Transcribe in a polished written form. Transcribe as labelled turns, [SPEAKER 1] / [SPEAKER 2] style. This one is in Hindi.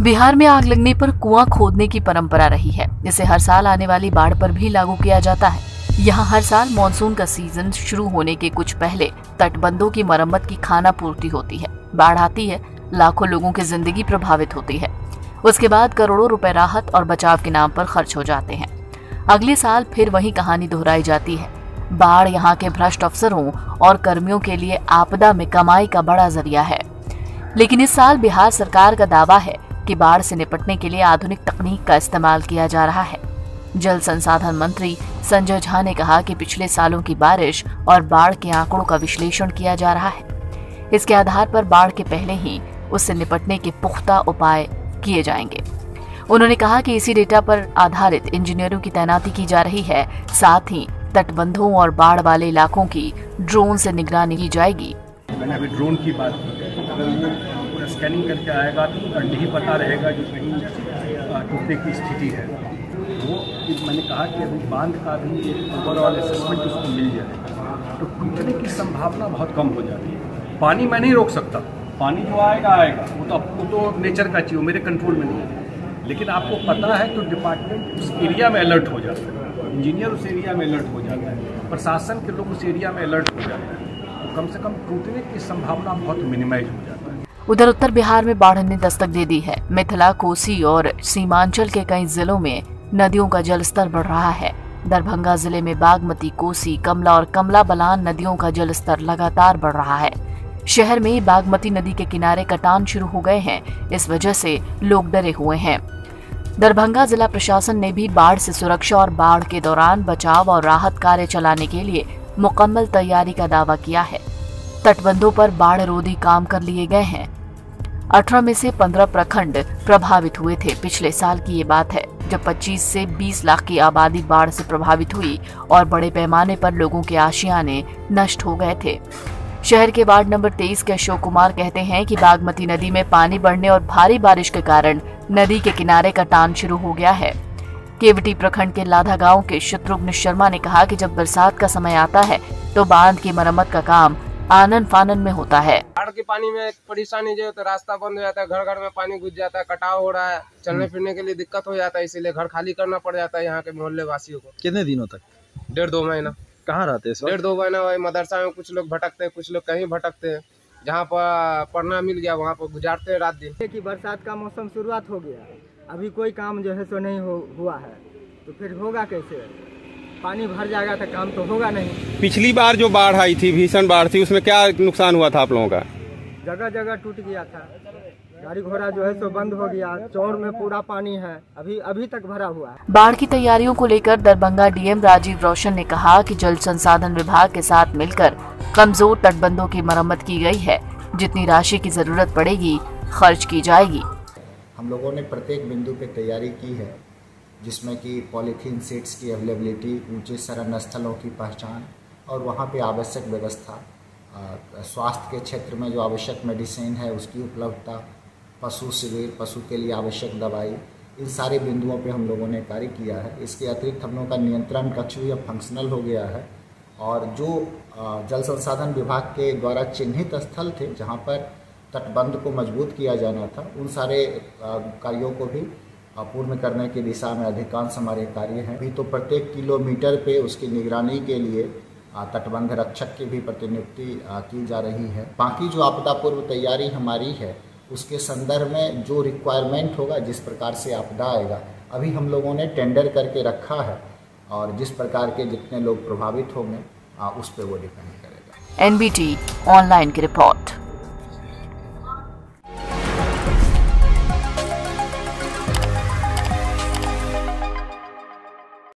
[SPEAKER 1] बिहार में आग लगने पर कुआं खोदने की परंपरा रही है। इसे हर साल आने वाली बाढ़ पर भी लागू किया जाता है। यहाँ हर साल मानसून का सीजन शुरू होने के कुछ पहले तटबंधों की मरम्मत की खानापूर्ति होती है। बाढ़ आती है, लाखों लोगों की जिंदगी प्रभावित होती है। उसके बाद करोड़ों रुपए राहत और बचाव के नाम पर खर्च हो जाते हैं। अगले साल फिर वही कहानी दोहराई जाती है। बाढ़ यहाँ के भ्रष्ट अफसरों और कर्मियों के लिए आपदा में कमाई का बड़ा जरिया है। लेकिन इस साल बिहार सरकार का दावा है कि बाढ़ से निपटने के लिए आधुनिक तकनीक का इस्तेमाल किया जा रहा है। जल संसाधन मंत्री संजय झा ने कहा कि पिछले सालों की बारिश और बाढ़ के आंकड़ों का विश्लेषण किया जा रहा है। इसके आधार पर बाढ़ के पहले ही उससे निपटने के पुख्ता उपाय किए जाएंगे। उन्होंने कहा कि इसी डेटा पर आधारित इंजीनियरों की तैनाती की जा रही है। साथ ही तटबंधों और बाढ़ वाले इलाकों की ड्रोन से निगरानी की जाएगी।
[SPEAKER 2] मैंने अभी ड्रोन की बात की, अगर वो स्कैनिंग करके आएगा तो नहीं पता रहेगा जो कहीं टूटने की स्थिति है। वो मैंने कहा कि अभी बांध का भी एक ओवरऑल असेसमेंट उसको मिल जाए तो टूटने की संभावना बहुत कम हो जाती है। पानी मैं नहीं रोक सकता, पानी जो आएगा वो तो आपको तो नेचर का चाहिए, मेरे कंट्रोल में नहीं है। लेकिन आपको पता है तो डिपार्टमेंट उस एरिया में अलर्ट हो जाता है, इंजीनियर उस एरिया में अलर्ट हो जाता है, प्रशासन के लोग उस एरिया में अलर्ट हो जाते हैं। कम से कम टूटने की संभावना बहुत मिनिमाइज हो जाता है।
[SPEAKER 1] उधर उत्तर बिहार में बाढ़ ने दस्तक दे दी है। मिथिला, कोसी और सीमांचल के कई जिलों में नदियों का जलस्तर बढ़ रहा है। दरभंगा जिले में बागमती, कोसी, कमला और कमला बलान नदियों का जलस्तर लगातार बढ़ रहा है। शहर में बागमती नदी के किनारे कटान शुरू हो गए हैं। इस वजह से लोग डरे हुए हैं। दरभंगा जिला प्रशासन ने भी बाढ़ से सुरक्षा और बाढ़ के दौरान बचाव और राहत कार्य चलाने के लिए मुकम्मल तैयारी का दावा किया है। तटबंधों पर बाढ़ रोधी काम कर लिए गए हैं। 18 में से 15 प्रखंड प्रभावित हुए थे। पिछले साल की ये बात है जब 25 से 20 लाख की आबादी बाढ़ से प्रभावित हुई और बड़े पैमाने पर लोगों के आशियाने नष्ट हो गए थे। शहर के वार्ड नंबर 23 के अशोक कुमार कहते हैं कि बागमती नदी में पानी बढ़ने और भारी बारिश के कारण नदी के किनारे कटान शुरू हो गया है। केवटी प्रखंड के लाधा गांव के शत्रुघ्न शर्मा ने कहा कि जब बरसात का समय आता है तो बांध की मरम्मत का काम आनन फानन में होता है।
[SPEAKER 3] बाढ़ के पानी में परेशानी जो है तो रास्ता बंद हो जाता है, घर घर में पानी घुस जाता है, कटाव हो रहा है, चलने फिरने के लिए दिक्कत हो जाता है, इसीलिए घर खाली करना पड़ जाता है यहाँ के मोहल्ले वासियों को।
[SPEAKER 4] कितने दिनों तक?
[SPEAKER 3] 1.5-2 महीना।
[SPEAKER 4] कहाँ रहते हैं?
[SPEAKER 3] 1.5-2 महीना वही मदरसा में कुछ लोग भटकते हैं, कुछ लोग कहीं भटकते हैं। जहाँ पर पढ़ना मिल गया वहाँ पर गुजारते हैं रात दिन।
[SPEAKER 5] कि बरसात का मौसम शुरुआत हो गया, अभी कोई काम जो है सो नहीं हुआ है, तो फिर होगा कैसे? पानी भर जाएगा तो काम तो होगा नहीं।
[SPEAKER 4] पिछली बार जो बाढ़ आई थी, भीषण बाढ़ थी, उसमें क्या नुकसान हुआ था आप लोगों का?
[SPEAKER 5] जगह जगह टूट गया था, गाड़ी घोड़ा जो है सो बंद हो गया, चौड़ में पूरा पानी है, अभी तक भरा हुआ है।
[SPEAKER 1] बाढ़ की तैयारियों को लेकर दरभंगा डीएम राजीव रोशन ने कहा कि जल संसाधन विभाग के साथ मिलकर कमजोर तटबंधों की मरम्मत की गई है। जितनी राशि की जरूरत पड़ेगी खर्च की जाएगी।
[SPEAKER 6] हम लोगों ने प्रत्येक बिंदु पे तैयारी की है, जिसमें कि पॉलीथीन सीट्स की अवेलेबिलिटी, ऊंचे शरण स्थलों की पहचान और वहाँ पे आवश्यक व्यवस्था, स्वास्थ्य के क्षेत्र में जो आवश्यक मेडिसिन है उसकी उपलब्धता, पशु शिविर, पशु के लिए आवश्यक दवाई, इन सारे बिंदुओं पे हम लोगों ने कार्य किया है। इसके अतिरिक्त हम लोगों का नियंत्रण कक्ष भी अब फंक्शनल हो गया है और जो जल संसाधन विभाग के द्वारा चिन्हित स्थल थे जहाँ पर तटबंध को मजबूत किया जाना था, उन सारे कार्यों को भी पूर्ण करने की दिशा में अधिकांश हमारे कार्य हैं। अभी तो प्रत्येक किलोमीटर पे उसकी निगरानी के लिए तटबंध रक्षक की भी प्रतिनियुक्ति की जा रही है। बाकी जो आपदा पूर्व तैयारी हमारी है उसके संदर्भ में जो रिक्वायरमेंट होगा, जिस प्रकार से आपदा आएगा, अभी हम लोगों ने टेंडर करके रखा है और जिस प्रकार के जितने लोग प्रभावित होंगे उस पर वो डिपेंड करेगा।
[SPEAKER 1] NBT ऑनलाइन की रिपोर्ट।